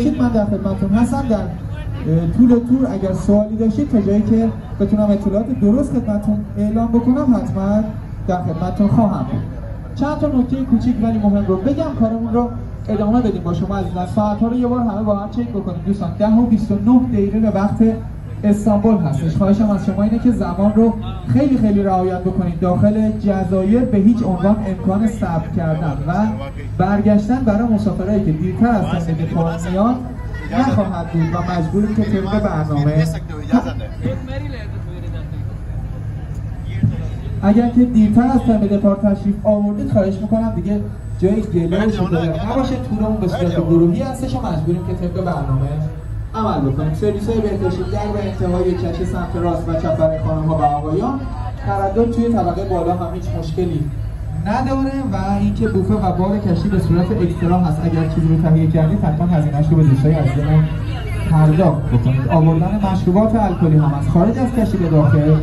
من در خدمتتون هستم. در طول تور اگر سوالی داشتید تا جایی که بتونم اطلاعات درست خدمتتون اعلام بکنم حتما در خدمتتون خواهم بود. چند تا نکته کوچیک ولی مهم رو بگم، کارمون رو ادامه بدیم با شما عزیزان. ساعت‌ها رو یه بار همه با هم چک بکنیم دوستان. 10:29 به وقت استانبول هستش. خواهشم از شما اینه که زمان رو خیلی رعایت بکنید. داخل جزایر به هیچ عنوان امکان صبر کردن و برگشتن برای مسافرایی که دیرتر از ساعت دپارت میان نخواهد بود و مجبوریم که طبق برنامه اگر که دیرتر از تایم دپارت تشریف آوردید خواهش میکنم دیگه جای گله و شکایت نباشه. تورمون به صورت گروهی هستش و مجبوریم که طبق برنامه عمل بکنیم. سرویس‌های بهداشتی در به انتهای کشی سمت راست و چپ برای خانم‌ها و آقایان. تردد توی طبقه بالا هم هیچ مشکلی نداره و اینکه بوفه و بار کشتی به صورت اکسترا هست. اگر چیزی رو تهیه کردید حتما هزینه‌اش رو به دوستای عزیزمون پرداخت بکنید. آوردن مشروبات الکلی هم از خارج از کشتی به داخل